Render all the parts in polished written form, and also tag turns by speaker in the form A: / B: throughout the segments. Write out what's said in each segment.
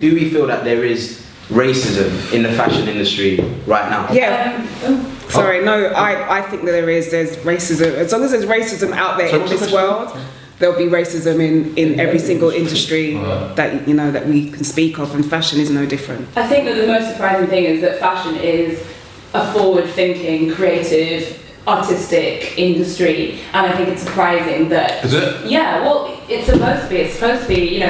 A: Do we feel that there is racism in the fashion industry right now?
B: Yeah. Sorry, no, I think that there's racism. As long as there's racism out there in this world, there'll be racism in every single industry that that we can speak of, and fashion is no different.
C: I think that the most surprising thing is that fashion is a forward-thinking, creative, artistic industry, and I think it's surprising that.
D: Is it?
C: Yeah, well, it's supposed to be. It's supposed to be,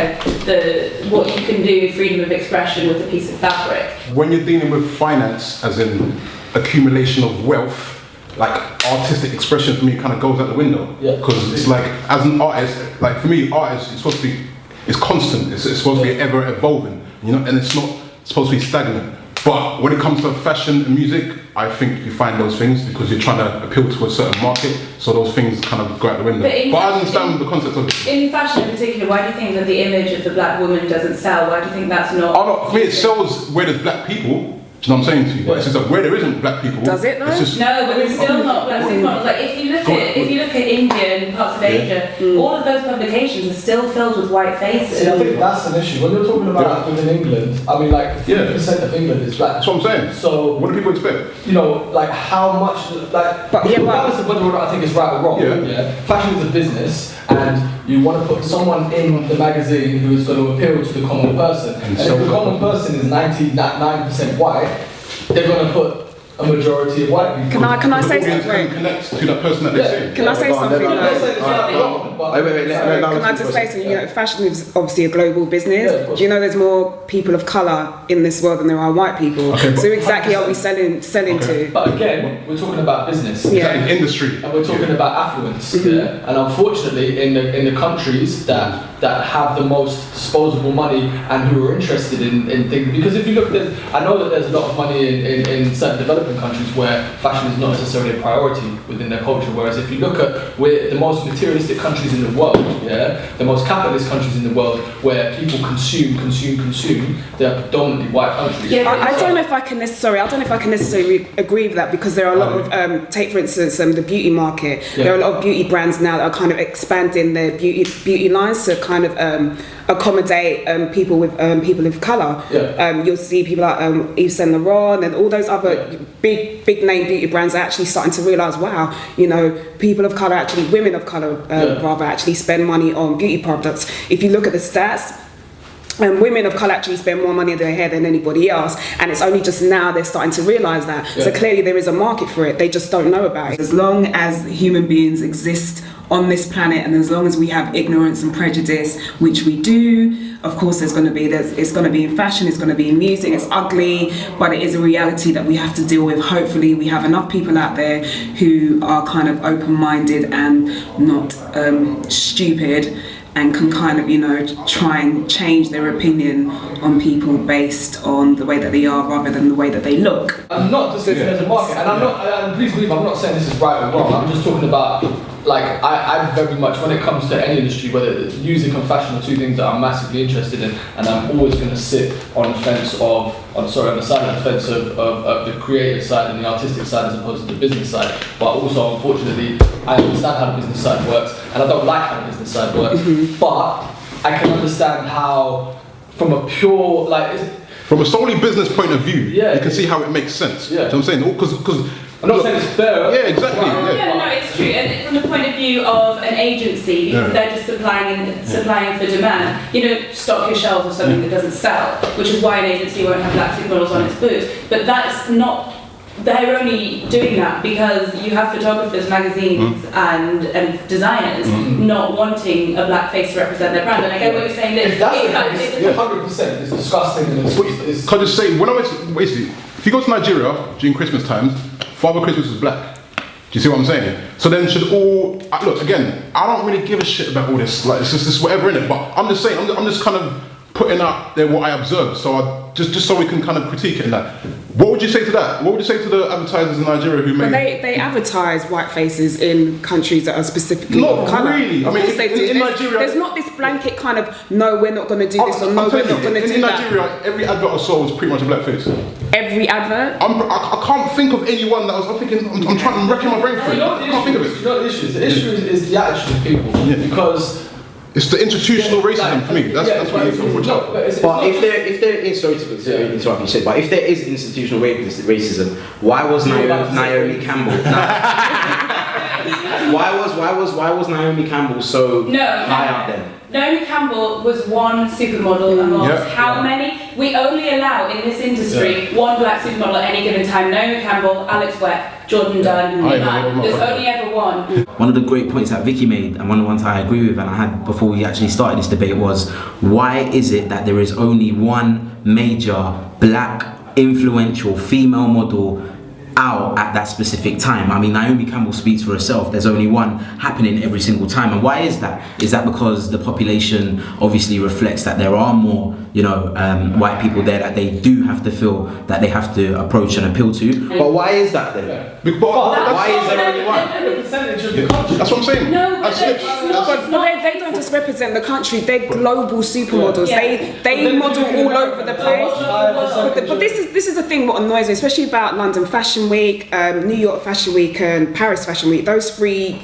C: what you can do, freedom of expression with a piece of fabric.
D: When you're dealing with finance, as in accumulation of wealth, like artistic expression for me kind of goes out the window. Yeah. Because it's like, as an artist, like for me, artist is supposed to be, it's constant. It's supposed to be ever evolving, and it's not supposed to be stagnant. But when it comes to fashion and music, I think you find those things because you're trying to appeal to a certain market, so those things kind of go out the window. But I understand the concept of it.
C: In fashion in particular, why do you think that the image of the black woman doesn't sell? Why do you think that's not?
D: Oh, no, for me it sells where there's black people. Do you know what I'm saying to you? But it's just like where there isn't black people.
B: Does it though?
C: No, but there's still not black people. Like if you look at India and parts of Asia, all of those publications are still filled with white faces.
E: See, I think that's an issue. When you're talking about within England, I mean, like 50% of England is black.
D: That's what I'm saying.
E: So
D: what do people expect?
E: Like how much, like, regardless of whether or not I think it's right or wrong. Fashion is a business, and you want to put someone in the magazine who is going to appeal to the common person. And if the common person is 99% white, they're going to put a majority of white people.
B: Can I say something?
D: Can connect to that person that they see.
B: Can I say something?
E: Can
B: I just say something? Fashion is obviously a global business. Do you know there's more people of colour in this world than there are white people?
D: Okay,
B: so exactly are we selling to?
E: But again, we're talking about business.
D: Exactly, industry.
E: And we're talking about affluence. And unfortunately, in the countries that have the most disposable money and who are interested in things, because if you look at, I know that there's a lot of money in certain developing countries where fashion is not necessarily a priority within their culture, whereas if you look at the most materialistic countries in the world, the most capitalist countries in the world, where people consume, they're predominantly white countries.
B: I don't know if I can necessarily agree with that, because there are a lot of, take for instance the beauty market, there are a lot of beauty brands now that are kind of expanding their beauty lines to kind of accommodate people of colour. You'll see people like Yves Saint Laurent and all those other big name beauty brands are actually starting to realise, wow, people of colour, women of colour rather, actually spend money on beauty products. If you look at the stats, women of colour actually spend more money on their hair than anybody else, and it's only just now they're starting to realise that. So clearly there is a market for it, they just don't know about it. As long as human beings exist on this planet, and as long as we have ignorance and prejudice, which we do, of course it's going to be in fashion, it's going to be in music, it's ugly, but it is a reality that we have to deal with. Hopefully we have enough people out there who are kind of open-minded and not stupid, and can kind of, try and change their opinion on people based on the way that they are rather than the way that they look.
E: I'm not just saying there's a market, and please believe I'm not saying this is right or wrong, I'm just talking about, like, I very much, when it comes to any industry, whether music and fashion are two things that I'm massively interested in, and I'm always going to sit on the fence on the side of the fence of the creative side and the artistic side as opposed to the business side. But also, unfortunately, I understand how the business side works, and I don't like how the business side works, but I can understand how, from a pure,
D: from a solely business point of view, you can see how it makes sense. Do you know what I'm saying? Because
E: I'm not saying it's fair.
D: Yeah, exactly.
C: No, it's true. And from the point of view of an agency, because they're just supplying for demand. Stock your shelves of something that doesn't sell, which is why an agency won't have black supermodels on its boots. But that's not. They're only doing that because you have photographers, magazines, and designers not wanting a black face to represent their brand. And I get what you're saying.
E: If that's the case, 100%, it's disgusting.
D: Can I just say, when I was basically, if you go to Nigeria during Christmas times, Father Christmas is black. Do you see what I'm saying? So then should look, again, I don't really give a shit about all this, like it's just whatever in it, but I'm just saying, I'm just kind of putting out there what I observed, so just so we can kind of critique it in that. What would you say to that? What would you say to the advertisers in Nigeria who make...
B: They advertise white faces in countries that are specifically
D: not
B: colour.
D: Really. I mean, in Nigeria...
B: There's not this blanket kind of, no, we're not going to do this, or no, we're not going to do that.
D: In Nigeria, every advert I saw was pretty much a black face.
B: Every advert?
D: I can't think of anyone that was... I'm trying to wreck my brain for it. I can't think of it.
E: You know what the issue is? The issue is the attitude of people. Because
D: It's the institutional racism for me. That's what you can watch out.
A: But if there is, sorry to interrupt you, said, but if there is institutional racism, why was Naomi Campbell? Why was Naomi Campbell so high up there?
C: Naomi Campbell was one supermodel amongst how many? We only allow in this industry one black supermodel at any given time. Naomi Campbell, Alex Webb, Jordan Dunn, there's only ever one.
A: One of the great points that Vicky made, and one of the ones I agree with and I had before we actually started this debate, was why is it that there is only one major black influential female model out at that specific time? I mean, Naomi Campbell speaks for herself. There's only one happening every single time. And why is that? Is that because the population obviously reflects that there are more, white people there that they do have to feel that they have to approach and appeal to? But why is that then? Why is there only one?
D: That's what I'm saying.
C: No,
B: They don't just represent the country, they're global supermodels. They model all over the place. But this is the thing what annoys me, especially about London Fashion Week, New York Fashion Week and Paris Fashion Week, those three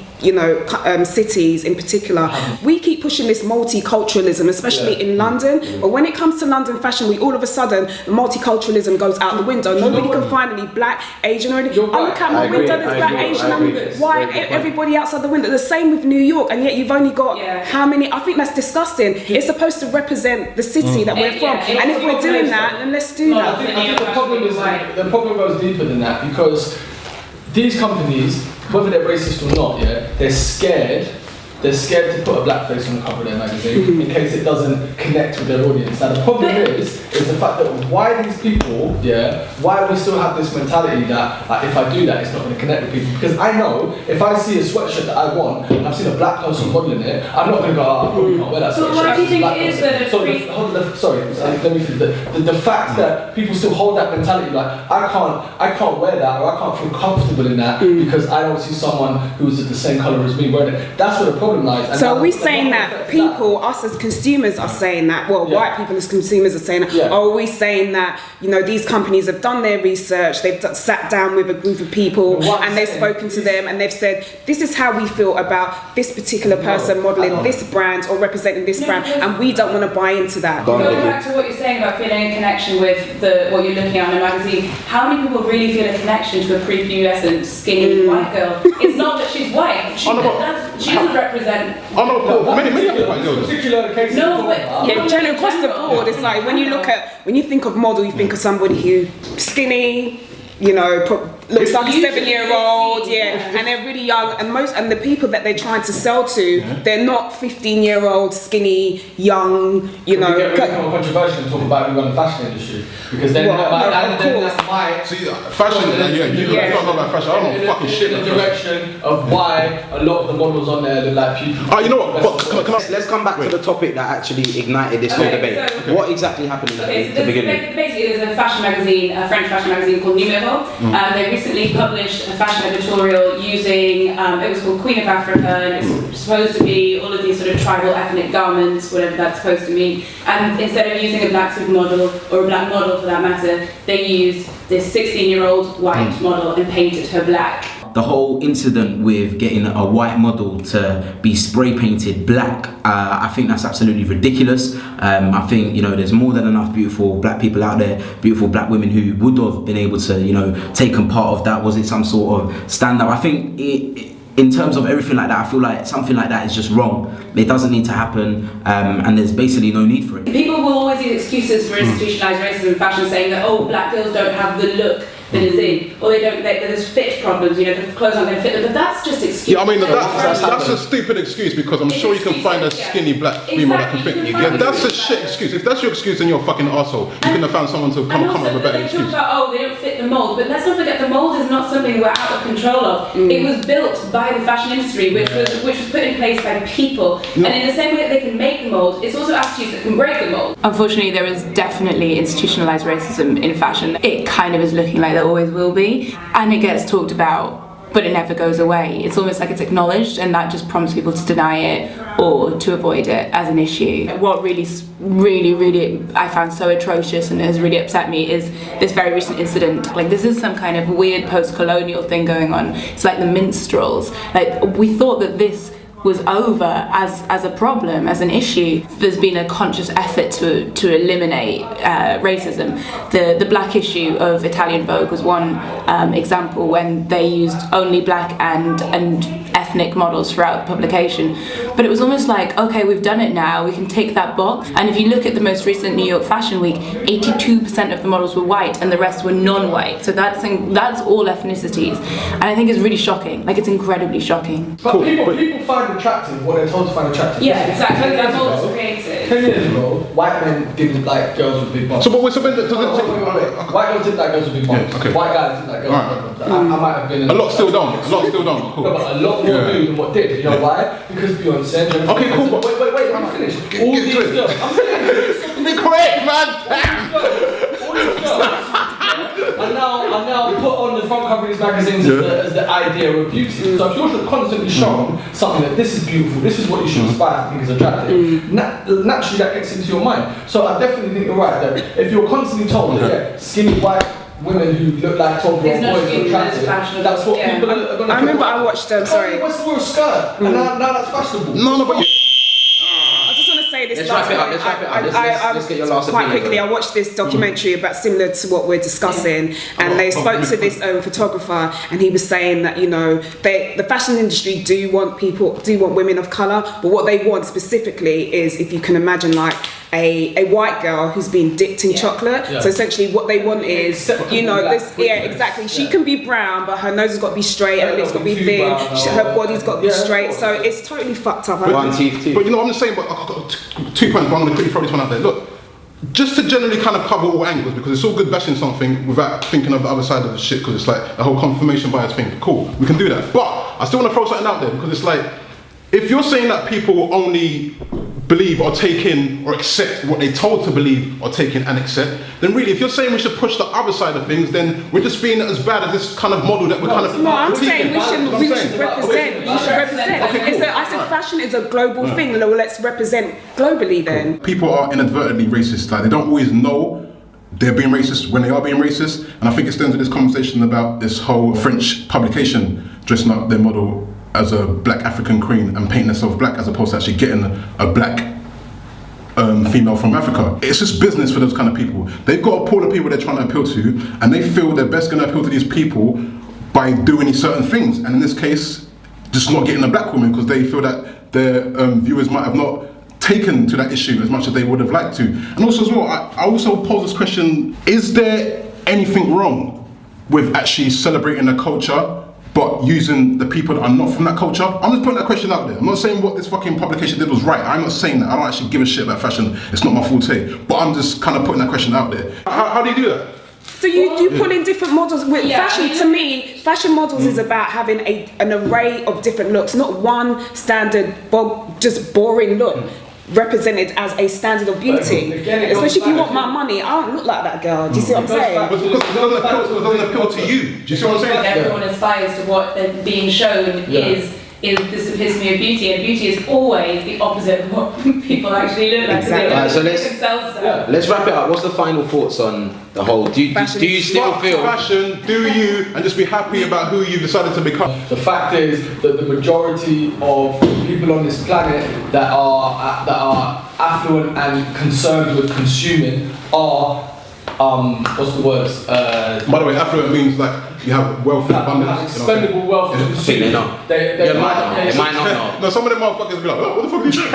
B: cities in particular. We keep pushing this multiculturalism, especially in London, but when it comes to London Fashion Week, all of a sudden multiculturalism goes out the window. Nobody can find any black, Asian or anything. I look out my window, there's black, Asian, white, everybody outside the window. The same with New York, and yet you've only got how many? I think that's disgusting. It's supposed to represent the city that we're from, and if we're doing that, then let's do that.
E: I think the problem goes deeper than that, because these companies, whether they're racist or not, they're scared to put a black face on the cover of their magazine in case it doesn't connect with their audience. Now the problem is the fact that why these people, why we still have this mentality that if I do that, it's not going to connect with people. Because I know if I see a sweatshirt that I want and I've seen a black person modelling it, I'm not going to go, I probably can't wear that sweatshirt.
C: So why do you think it is that
E: the fact that people still hold that mentality, like I can't wear that, or I can't feel comfortable in that because I don't see someone who's the same colour as me wearing it. That's what the problem lies. And
B: so are we saying that people, us as consumers are saying that, white people as consumers are saying that, or are we saying that, these companies have done their research, they've sat down with a group of people and they've spoken to them and they've said, this is how we feel about this particular person modelling this brand or representing this brand, and we don't want to buy into that.
C: Going back to what you're saying about feeling a connection with what you're looking at in a magazine, how many people really feel a connection to a prepubescent, skinny white girl? It's not that she's white. She doesn't represent.
D: Many other white girls.
E: Particular cases.
B: General across the board, it's like when you think of model, you think of somebody who skinny, looks like a 7-year-old, and they're really young, and the people that they're trying to sell to, they're not 15-year-old skinny, young,
E: We get become controversial and talk about who run the fashion industry, because then that's my
D: fashion. You don't know about fashion. I don't know fucking shit.
E: The direction of why a lot of the models on there look like people.
D: You know what?
A: Let's come back to the topic that actually ignited this whole debate. What exactly happened to begin with?
C: Basically, there's a fashion magazine, a French fashion magazine called Numéro. They recently published a fashion editorial using, it was called Queen of Africa, and it's supposed to be all of these sort of tribal ethnic garments, whatever that's supposed to mean. And instead of using a black supermodel, or a black model for that matter, they used this 16-year-old white model and painted her black.
A: The whole incident with getting a white model to be spray painted black, I think that's absolutely ridiculous. I think there's more than enough beautiful black people out there, beautiful black women who would have been able to taken part of that. Was it some sort of stand up? I think in terms of everything like that, I feel like something like that is just wrong. It doesn't need to happen, and there's basically no need for it.
C: People will always use excuses for institutionalised racism in fashion, saying that black girls don't have the look that is in, or there's fit problems, the clothes aren't going to fit them, but that's just excuse.
D: Yeah, I mean that's a stupid excuse, because I'm sure you can find a skinny black female that can fit. That's a shit excuse. If that's your excuse, then you're a fucking arsehole. You couldn't have found someone to come up with a better excuse.
C: They talk about they don't fit the mould, but let's not forget the mould is not something we're out of control of. It was built by the fashion industry, which was put in place by people, and in the same way that they can make the mould, it's also attitudes that can break the mould.
F: Unfortunately, there is definitely institutionalised racism in fashion. It kind of is looking like there always will be, and it gets talked about, but it never goes away. It's almost like it's acknowledged, and that just prompts people to deny it or to avoid it as an issue. What really I found so atrocious and has really upset me is this very recent incident. Like, this is some kind of weird post-colonial thing going on. It's like the minstrels. Like, we thought that this was over as a problem, as an issue. There's been a conscious effort to eliminate racism. The black issue of Italian Vogue was one example, when they used only black and ethnic models throughout the publication. But it was almost like, okay, we've done it now, we can tick that box. And if you look at the most recent New York Fashion Week, 82% of the models were white and the rest were non-white. So that's all ethnicities. And I think it's really shocking. Like, it's incredibly shocking.
E: But people find attractive what they're told to find attractive.
C: Yeah, exactly. They're told to create it.
E: 10 years ago, white men didn't like girls with big bums.
D: So, but wait,
E: White girls didn't like girls with big bums.
D: Yeah, okay.
E: White guys didn't like girls with big bums. I might have been...
D: a lot still don't. Cool.
E: No, but a lot more do than what did. You know why? Because Beyonce and Jennifer...
D: Okay, cool.
E: Wait, let me finish. All these girls... I'm finished.
D: Be quick, man!
E: All these girls are now put on the front cover of these magazines as the idea of beauty. So if you're constantly shown something that this is beautiful, this is what you should aspire to think is attractive, naturally that gets into your mind. So I definitely think you're right that if you're constantly told that skinny white women who look like 12-year-old boys are attractive, that's what people are going to...
B: I remember I watched sorry.
E: West wore a skirt, and now that's fashionable.
D: No, but
B: I just want to say this
A: Let's
B: last
A: wrap it up,
B: point.
A: let's wrap it up. Let's get your last
B: quite
A: opinion.
B: quickly, I watched this documentary about similar to what we're discussing, and they spoke to this photographer, and he was saying that, you know, the fashion industry do want women of colour, but what they want specifically is, if you can imagine, like a white girl who's been dipped in chocolate. So essentially what they want is, you know, this, exactly. She can be brown, but her nose has got to be straight, her lips got to be thin, her body's got to be straight. So it's totally fucked up.
A: One teeth too.
D: But you know, I'm just saying, but I've got 2 points, but I'm going to quickly throw this one out there. Look, just to generally kind of cover all angles, because it's all good bashing something without thinking of the other side of the shit, because it's like the whole confirmation bias thing. Cool, we can do that. But I still want to throw something out there, because it's like, if you're saying that people only believe or take in or accept what they're told to believe or take in and accept, then really, if you're saying we should push the other side of things, then we're just being as bad as this kind of model that we're kind of...
B: No, I'm saying we should represent.
D: Okay, cool.
B: I said fashion is a global thing. Well, let's represent globally then.
D: People are inadvertently racist. Like, they don't always know they're being racist when they are being racist. And I think it stems to this conversation about this whole French publication dressing up their model as a black African queen and painting herself black, as opposed to actually getting a black female from Africa. It's just business for those kind of people. They've got a pool of people they're trying to appeal to, and they feel they're best going to appeal to these people by doing these certain things. And in this case, just not getting a black woman, because they feel that their viewers might have not taken to that issue as much as they would have liked to. And also as well, I also pose this question, is there anything wrong with actually celebrating a culture but using the people that are not from that culture? I'm just putting that question out there. I'm not saying what this fucking publication did was right. I'm not saying that. I don't actually give a shit about fashion. It's not my forte. But I'm just kind of putting that question out there. How do you do that?
B: So you pull in different models with fashion. To me, fashion models is about having an array of different looks, not one standard, just boring look represented as a standard of beauty. Especially if you want my money, I don't look like that girl. Do you see what I'm saying?
D: Because it doesn't appeal to you. Do you see what I'm saying?
C: Everyone aspires to what they're being shown is this epitome of beauty, and beauty is always the opposite of what people actually look like.
A: Exactly. So let's wrap it up. What's the final thoughts on the whole? Do you still feel
D: fashion? Do you, and just be happy about who you've decided to become?
E: The fact is that the majority of people on this planet that are affluent and concerned with consuming are what's the words?
D: By the way, affluent means like you have wealth and abundance.
E: Expendable wealth to consume.
A: They know.
E: They
A: might not know.
D: No, some of them motherfuckers be like, oh, what the fuck are you doing?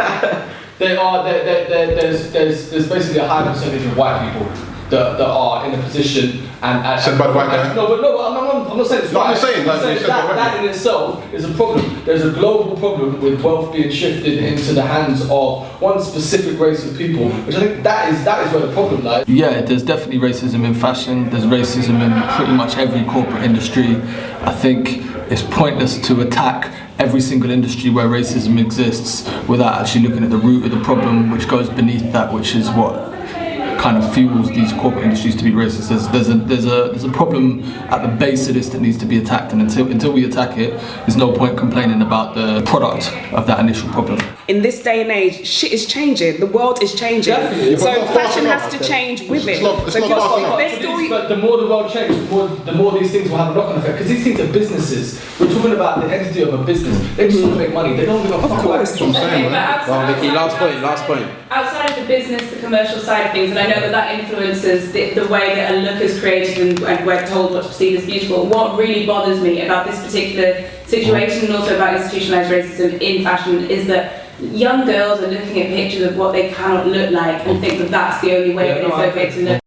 E: There's basically a high percentage of white people that are in a position and
D: said by the white guy?
E: No, I'm not saying it's
D: No,
E: right.
D: I'm saying
E: that in itself is a problem. There's a global problem with wealth being shifted into the hands of one specific race of people, which I think that is where the problem lies.
G: Yeah, there's definitely racism in fashion. There's racism in pretty much every corporate industry. I think it's pointless to attack every single industry where racism exists without actually looking at the root of the problem, which goes beneath that, which is what kind of fuels these corporate industries to be racist. There's a problem at the base of this that needs to be attacked, and until we attack it, there's no point complaining about the product of that initial problem.
B: In this day and age, shit is changing. The world is changing.
E: Definitely.
B: So
D: But not
B: fashion
D: fast
B: has to
D: enough.
B: change with it.
D: It's not
B: So
D: fast enough.
E: But the more the world changes, the more these things will have a knock-on effect. Because these things are businesses. We're talking about the entity of a business. They just want to make money. They don't give a fuck about
B: course.
E: it.
D: That's what I'm saying,
C: Okay,
D: man.
C: but
A: Well, Vicky, last point.
C: Outside of the business, the commercial side of things, and I know that influences the way that a look is created and we're told what's perceived as beautiful. What really bothers me about this particular situation and also about institutionalised racism in fashion is that young girls are looking at pictures of what they cannot look like and think that that's the only way that it's okay to look.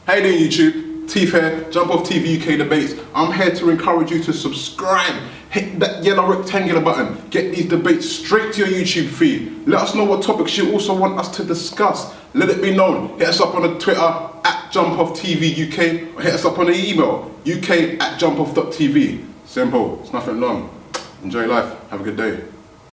D: How you doing, YouTube? Teeth here, Jump Off TV UK debates. I'm here to encourage you to subscribe. Hit that yellow rectangular button. Get these debates straight to your YouTube feed. Let us know what topics you also want us to discuss. Let it be known. Hit us up on the Twitter at Jump Off TV UK, or hit us up on the email UK@jumpoff.tv. Simple. It's nothing long. Enjoy life. Have a good day.